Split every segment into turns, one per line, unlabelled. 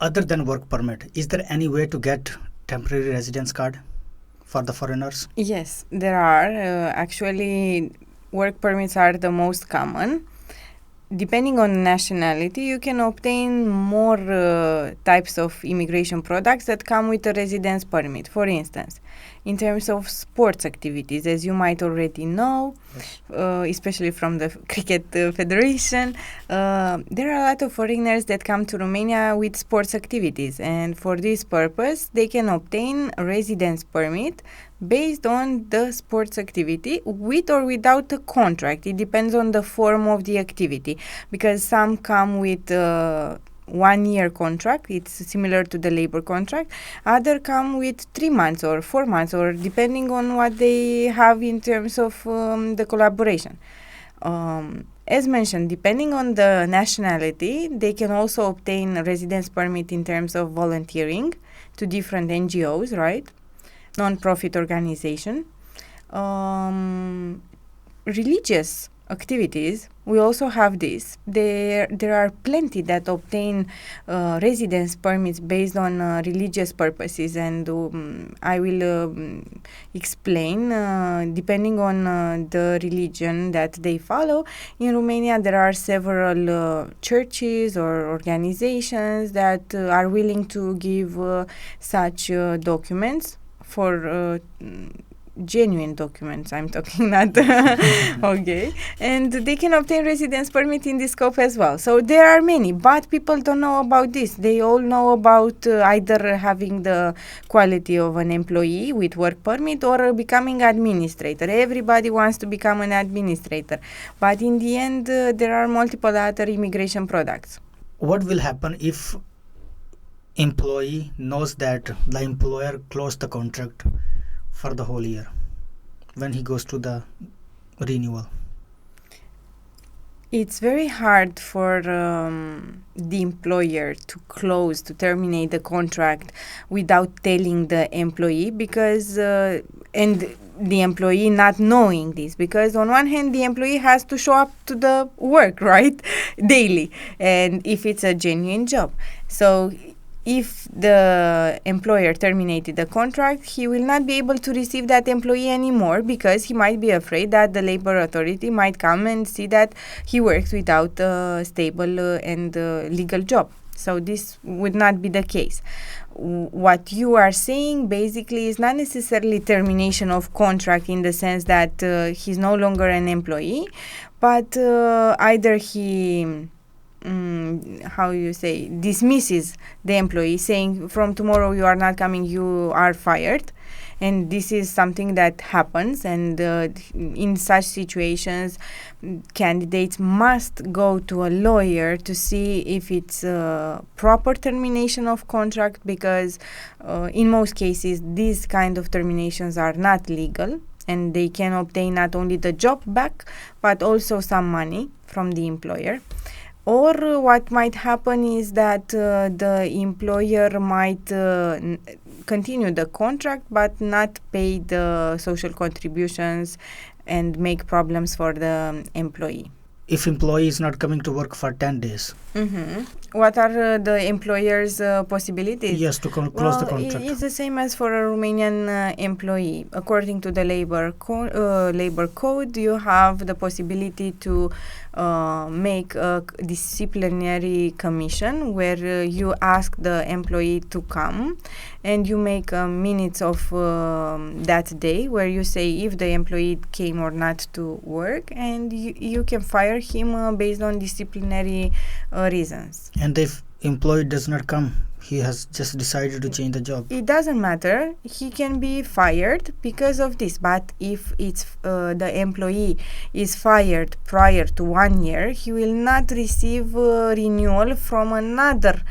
Other than work permit, is there any way to get temporary residence card for the foreigners?
Yes, there are. Actually, work permits are the most common. Depending on nationality, you can obtain more types of immigration products that come with a residence permit. For instance, in terms of sports activities, as you might already know,
Yes.
Especially from the Cricket Federation, there are a lot of foreigners that come to Romania with sports activities, and for this purpose, they can obtain a residence permit based on the sports activity, with or without a contract. It depends on the form of the activity, because some come with 1 year contract. It's similar to the labor contract. Other come with 3 months or 4 months, or depending on what they have in terms of the collaboration. As mentioned, depending on the nationality, they can also obtain a residence permit in terms of volunteering to different NGOs, right? Non-profit organization. Religious activities, we also have this. There are plenty that obtain residence permits based on religious purposes, and I will explain depending on the religion that they follow. In Romania, there are several churches or organizations that are willing to give such documents for genuine documents, I'm talking, not okay, and they can obtain residence permit in this scope as well. So there are many, but people don't know about this. They all know about either having the quality of an employee with work permit or becoming administrator. Everybody wants to become an administrator, but in the end there are multiple other immigration products.
What will happen if employee knows that the employer closed the contract for the whole year when he goes to the renewal?
It's very hard for the employer to terminate the contract without telling the employee, because and the employee not knowing this, because on one hand the employee has to show up to the work, right, daily, and if it's a genuine job. So if the employer terminated the contract, he will not be able to receive that employee anymore, because he might be afraid that the labor authority might come and see that he works without a stable and legal job. So this would not be the case. What you are saying basically is not necessarily termination of contract in the sense that he's no longer an employee, but either he dismisses the employee, saying from tomorrow you are not coming, you are fired. And this is something that happens, and in such situations candidates must go to a lawyer to see if it's a proper termination of contract, because in most cases these kind of terminations are not legal, and they can obtain not only the job back but also some money from the employer. Or what might happen is that the employer might continue the contract but not pay the social contributions and make problems for the employee.
If employee is not coming to work for 10 days,
what are the employer's possibilities?
yes, to close the contract.
It's the same as for a Romanian employee. According to the labor code, you have the possibility to make a disciplinary commission, where you ask the employee to come, and you make minutes of that day, where you say if the employee came or not to work, and you can fire him based on disciplinary reasons.
And if employee does not come, he has just decided to change the job,
It doesn't matter. He can be fired because of this. But if it's the employee is fired prior to 1 year, he will not receive renewal from another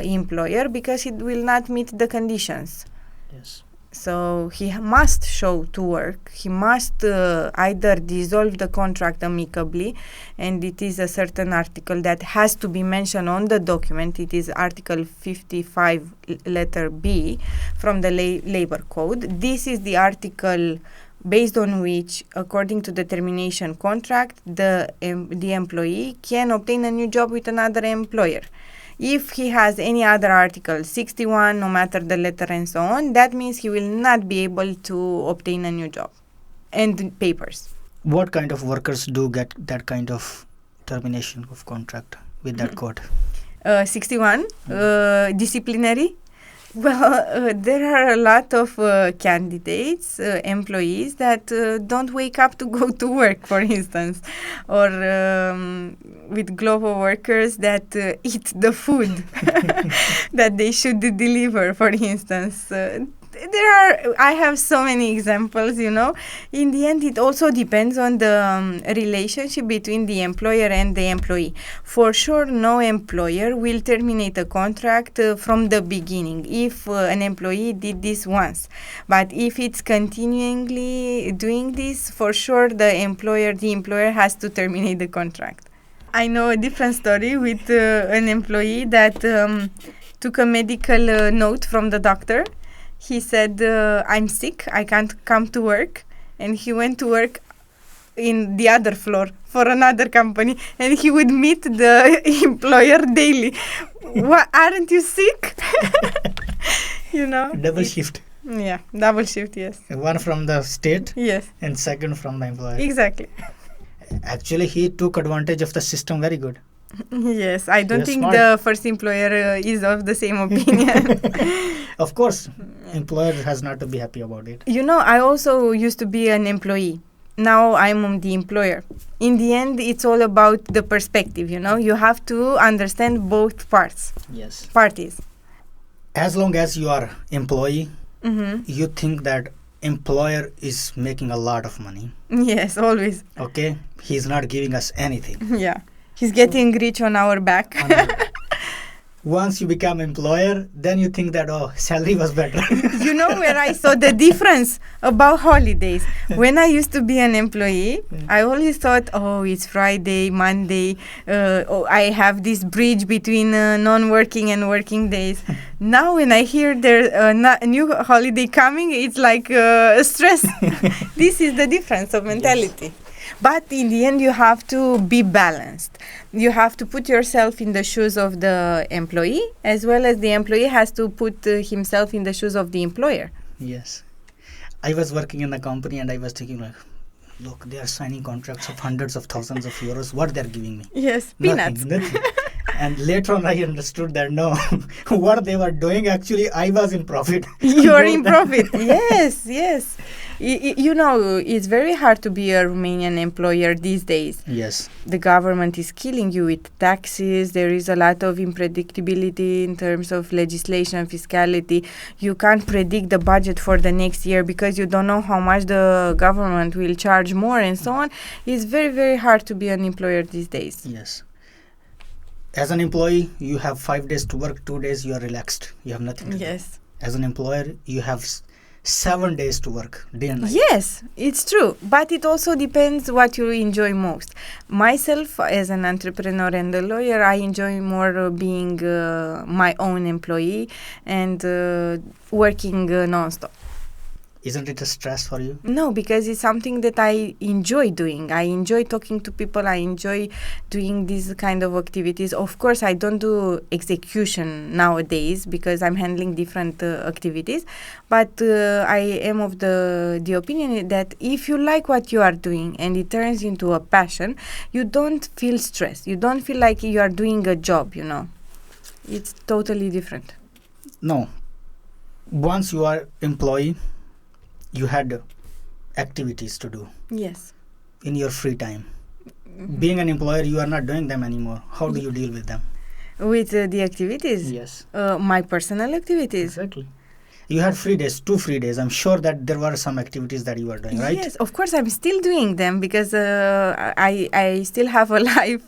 employer, because it will not meet the conditions.
yes.
So he must show to work. He must either dissolve the contract amicably, and it is a certain article that has to be mentioned on the document. It is Article 55, letter B from the Labor Code. This is the article based on which, according to the termination contract, the employee can obtain a new job with another employer. If he has any other article, 61, no matter the letter and so on, that means he will not be able to obtain a new job and papers.
What kind of workers do get that kind of termination of contract with that code?
61, disciplinary. Well, there are a lot of candidates, employees that don't wake up to go to work, for instance, or with global workers that eat the food that they should deliver, for instance. I have so many examples, In the end, it also depends on the relationship between the employer and the employee. For sure, no employer will terminate a contract from the beginning if an employee did this once. But if it's continually doing this, for sure, the employer has to terminate the contract. I know a different story with an employee that took a medical note from the doctor. He said, I'm sick, I can't come to work. And he went to work in the other floor for another company. And he would meet the employer daily. What, aren't you sick?
Double shift.
Yeah, double shift, yes.
One from the state.
Yes.
And second from the employer.
Exactly.
Actually, he took advantage of the system very good.
Yes, I don't think
smart.
the first employer is of the same opinion.
Of course, employer has not to be happy about it.
I also used to be an employee. Now I'm the employer. In the end, it's all about the perspective, You have to understand both parties.
As long as you are employee, you think that employer is making a lot of money.
Yes, always.
Okay, he's not giving us anything.
Yeah. He's getting rich on our back.
Once you become employer, then you think that, salary was better.
Where I saw the difference about holidays. When I used to be an employee, I always thought, it's Friday, Monday. I have this bridge between non-working and working days. Now when I hear there's a new holiday coming, it's like stress. This is the difference of mentality. Yes. But in the end, you have to be balanced. You have to put yourself in the shoes of the employee, as well as the employee has to put himself in the shoes of the employer.
Yes. I was working in a company and I was thinking look, they are signing contracts of hundreds of thousands of euros. What they're giving me?
Yes, peanuts.
Nothing. And later on I understood that no, what they were doing, actually I was in profit.
You're in profit. Yes. It's very hard to be a Romanian employer these days.
Yes.
The government is killing you with taxes. There is a lot of unpredictability in terms of legislation, fiscality. You can't predict the budget for the next year because you don't know how much the government will charge more and so on. It's very, very hard to be an employer these days.
Yes. As an employee, you have 5 days to work, 2 days you are relaxed. You have nothing to do.
Yes.
As an employer, you have 7 days to work, day and night.
Yes, it's true. But it also depends what you enjoy most. Myself, as an entrepreneur and a lawyer, I enjoy more being my own employee and working non-stop.
Isn't it a stress for you?
No, because it's something that I enjoy doing. I enjoy talking to people. I enjoy doing these kind of activities. Of course, I don't do execution nowadays because I'm handling different activities. But I am of the opinion that if you like what you are doing and it turns into a passion, you don't feel stressed. You don't feel like you are doing a job, It's totally different.
No. Once you are employee, you had activities to do.
Yes.
In your free time. Being an employer, you are not doing them anymore. How do you deal with them?
With the activities?
Yes.
My personal activities?
Exactly. You had 2 free days. I'm sure that there were some activities that you were doing, right?
Yes, of course, I'm still doing them because I still have a life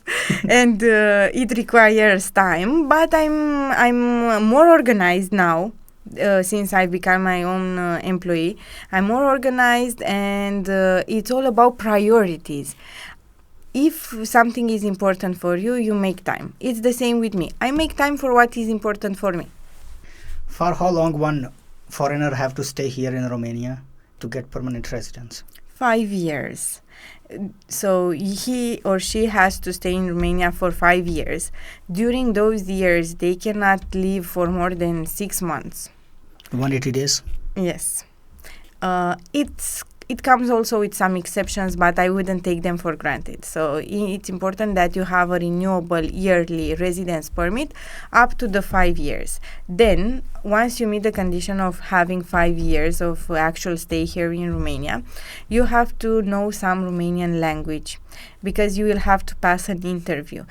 and it requires time. But I'm more organized now. Since I become my own employee, I'm more organized and it's all about priorities. If something is important for you, you make time. It's the same with me. I make time for what is important for me.
For how long one foreigner have to stay here in Romania to get permanent residence?
5 years. So he or she has to stay in Romania for 5 years. During those years, they cannot leave for more than 6 months.
180 days.
Yes. It comes also with some exceptions, but I wouldn't take them for granted. So it's important that you have a renewable yearly residence permit up to the 5 years. Then, once you meet the condition of having 5 years of actual stay here in Romania, you have to know some Romanian language because you will have to pass an interview.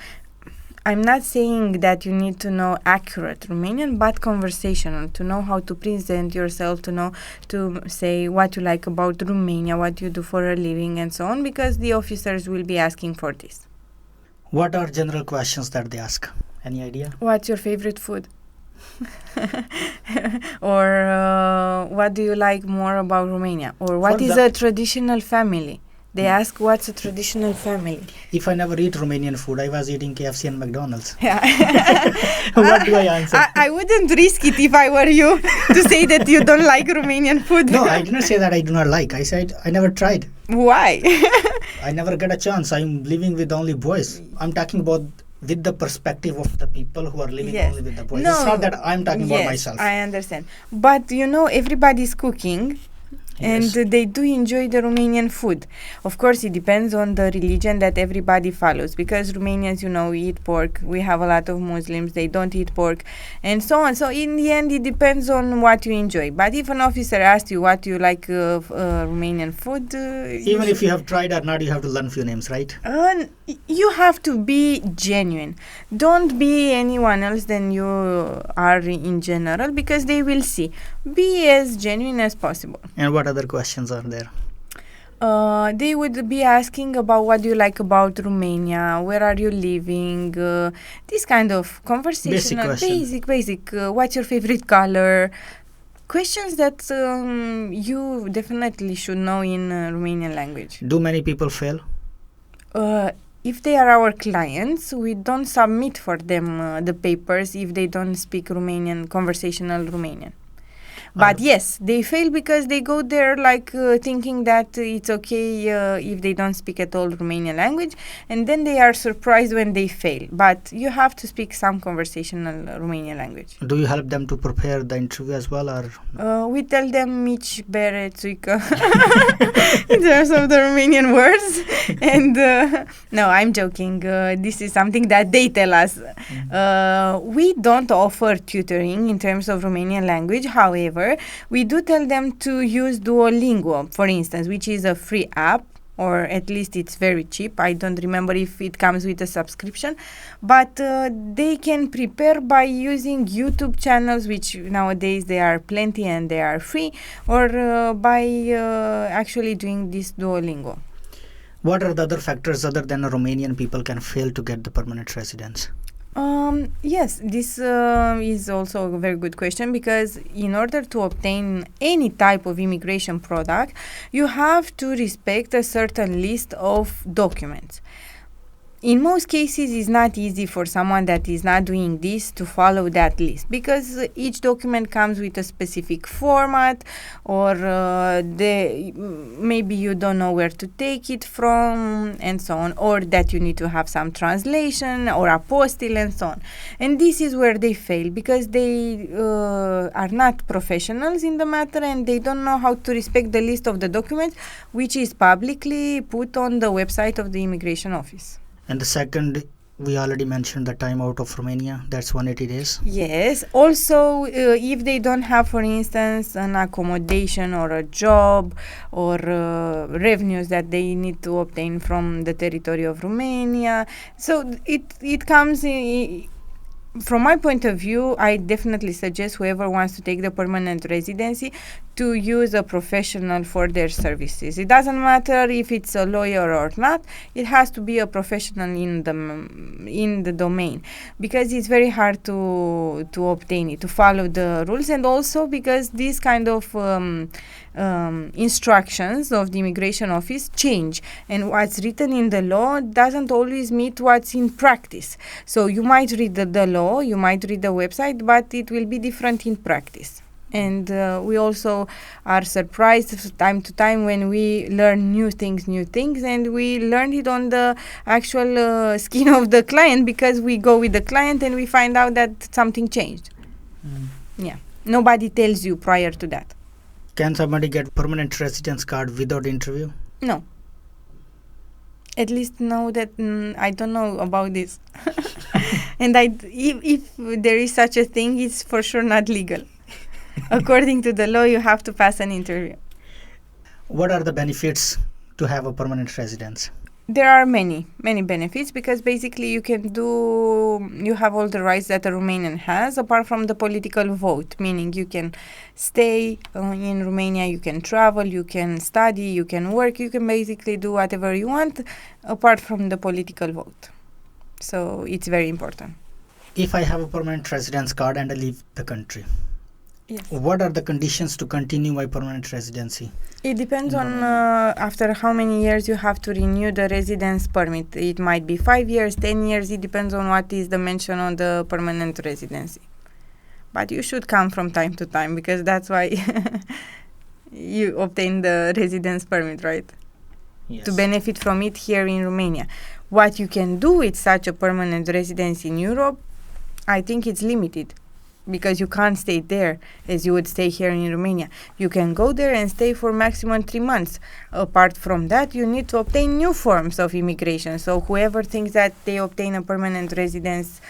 I'm not saying that you need to know accurate Romanian, but conversational, to know how to present yourself, to know to say what you like about Romania, what you do for a living, and so on, because the officers will be asking for this.
What are general questions that they ask? Any idea?
What's your favorite food? Or what do you like more about Romania? Or what is a traditional family? They ask what's a traditional family.
If I never eat Romanian food, I was eating KFC and McDonald's.
Yeah.
What do I answer?
I wouldn't risk it if I were you to say that you don't like Romanian food.
No, I didn't say that I do not like. I said I never tried.
Why?
I never get a chance. I'm living with only boys. I'm talking about with the perspective of the people who are living only with the boys.
No.
It's not that I'm talking about
Yes,
myself.
I understand. But everybody's cooking.
Yes.
And they do enjoy the Romanian food. Of course, it depends on the religion that everybody follows, because Romanians, eat pork. We have a lot of Muslims, they don't eat pork, and so on. So in the end, it depends on what you enjoy. But if an officer asks you what you like Romanian food...
even if you have tried or not, you have to learn few names, right?
You have to be genuine. Don't be anyone else than you are in general, because they will see. Be as genuine as possible.
And what other questions are there?
They would be asking about what do you like about Romania, where are you living, this kind of conversational, basic. What's your favorite color? Questions that you definitely should know in Romanian language.
Do many people fail?
If they are our clients, we don't submit for them the papers if they don't speak conversational Romanian. But yes, they fail because they go there thinking that it's okay if they don't speak at all Romanian language, and then they are surprised when they fail. But you have to speak some conversational Romanian language.
Do you help them to prepare the interview as well, or?
We tell them mici, bere, țuică in terms of the Romanian words. And no, I'm joking. This is something that they tell us. We don't offer tutoring in terms of Romanian language. However, we do tell them to use Duolingo, for instance, which is a free app, or at least it's very cheap. I don't remember if it comes with a subscription, but they can prepare by using YouTube channels, which nowadays there are plenty and they are free, or by actually doing this Duolingo.
What are the other factors other than Romanian people can fail to get the permanent residence?
Yes, this is also a very good question, because in order to obtain any type of immigration product, you have to respect a certain list of documents. In most cases, it's not easy for someone that is not doing this to follow that list, because each document comes with a specific format, or maybe you don't know where to take it from, and so on, or that you need to have some translation or apostille and so on. And this is where they fail, because they are not professionals in the matter, and they don't know how to respect the list of the documents, which is publicly put on the website of the immigration office.
And the second, we already mentioned the time out of Romania. That's 180 days.
Yes. Also, if they don't have, for instance, an accommodation or a job, or revenues that they need to obtain from the territory of Romania. So it comes from my point of view, I definitely suggest whoever wants to take the permanent residency to use a professional for their services. It doesn't matter if it's a lawyer or not. It has to be a professional in the domain, because it's very hard to obtain it, to follow the rules, and also because these kind of instructions of the immigration office change, and what's written in the law doesn't always meet what's in practice. So you might read the law, you might read the website, but it will be different in practice. And we also are surprised time to time when we learn new things, and we learn it on the actual skin of the client, because we go with the client and we find out that something changed. Yeah. Nobody tells you prior to that.
Can somebody get permanent residence card without interview?
No. At least know that I don't know about this. And if there is such a thing, it's for sure not legal. According to the law, you have to pass an interview.
What are the benefits to have a permanent residence?
There are many benefits, because basically you have all the rights that a Romanian has, apart from the political vote, meaning you can stay in Romania, you can travel, you can study, you can work, you can basically do whatever you want apart from the political vote. So it's very important.
If I have a permanent residence card and I leave the country,
yes,
what are the conditions to continue my permanent residency?
It depends on after how many years you have to renew the residence permit. It might be 5 years, 10 years. It depends on what is the mention on the permanent residency. But you should come from time to time, because that's why you obtain the residence permit, right?
Yes.
To benefit from it here in Romania. What you can do with such a permanent residence in Europe, I think it's limited, because you can't stay there as you would stay here in Romania. You can go there and stay for maximum 3 months. Apart from that, you need to obtain new forms of immigration. So whoever thinks that they obtain a permanent residence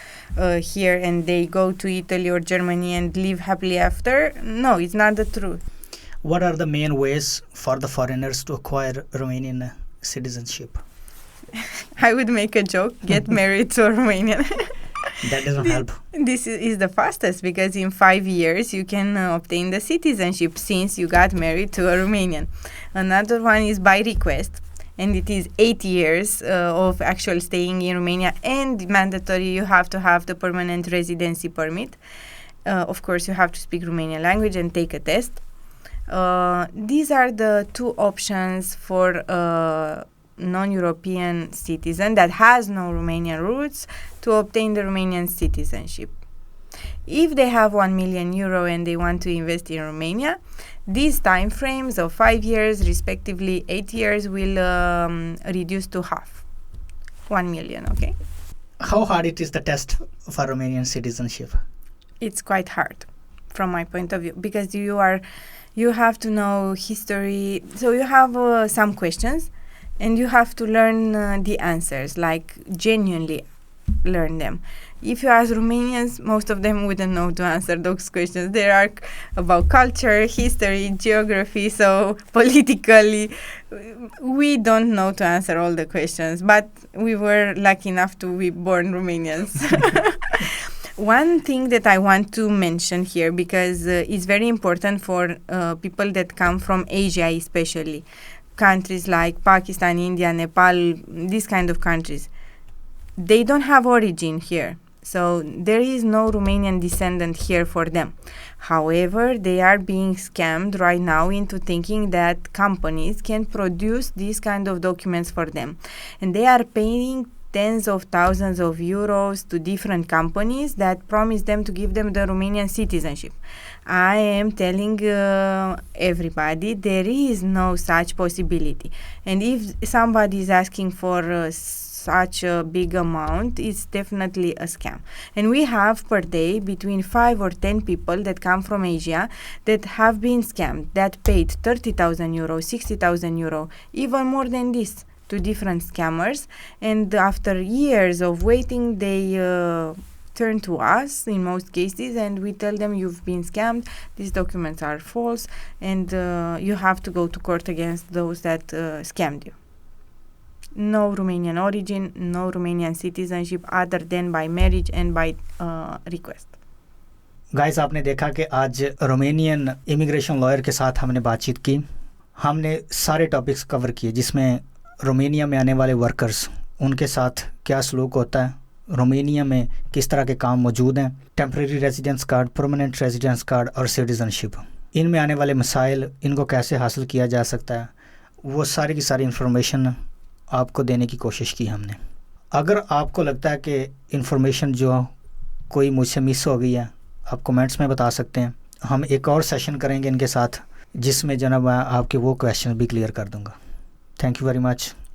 here and they go to Italy or Germany and live happily after, no, it's not the truth.
What are the main ways for the foreigners to acquire Romanian citizenship?
I would make a joke, get married to a Romanian.
That doesn't help.
This is the fastest, because in 5 years you can obtain the citizenship since you got married to a Romanian. Another one is by request, and it is 8 years of actual staying in Romania, and mandatory you have to have the permanent residency permit. Of course, you have to speak Romanian language and take a test. These are the two options for non-European citizen that has no Romanian roots to obtain the Romanian citizenship. If they have 1 million euro and they want to invest in Romania, these time frames of 5 years, respectively 8 years, will reduce to half. 1 million, okay?
How hard it is the test for Romanian citizenship?
It's quite hard from my point of view, because you have to know history. So you have some questions, and you have to learn the answers, like genuinely learn them. If you ask Romanians, most of them wouldn't know to answer those questions. They are about culture, history, geography, so politically, we don't know to answer all the questions, but we were lucky enough to be born Romanians. One thing that I want to mention here, because it's very important for people that come from Asia, especially countries like Pakistan, India, Nepal, these kind of countries, they don't have origin here. So there is no Romanian descendant here for them. However, they are being scammed right now into thinking that companies can produce these kind of documents for them. And they are paying tens of thousands of euros to different companies that promise them to give them the Romanian citizenship. I am telling everybody there is no such possibility. And if somebody is asking for such a big amount, it's definitely a scam. And we have per day between 5 or 10 people that come from Asia that have been scammed, that paid 30,000 euro, 60,000 euro, even more than this, to different scammers. And after years of waiting, they turn to us in most cases, and we tell them, you've been scammed, these documents are false, and you have to go to court against those that scammed you. No Romanian origin, no Romanian citizenship other than by marriage and by request.
Guys, आपने देखा कि आज Romanian immigration lawyer के साथ हमने बातचीत की. हमने सारे टॉपिक्स कवर किए, जिसमें रोमेनिया में आने वाले वर्कर्स, उनके साथ क्या सलूक होता है, रोमेनिया में किस तरह के काम मौजूद हैं, temporary residence card, permanent residence card और सिटीजनशिप, इनमें आने वाले मसाइल, इनको कैसे हासिल किया जा सकता है, वो सारी की सारी इन्फॉर्मेशन आपको देने की कोशिश की हमने. अगर आपको लगता है कि इन्फॉर्मेशन जो कोई मुझसे मिस हो गई है, आप कमेंट्स में बता सकते हैं. हम एक और सेशन करेंगे इनके साथ, जिसमें जनाब मैं आपके वो क्वेश्चन भी क्लियर कर दूंगा। Thank you very much.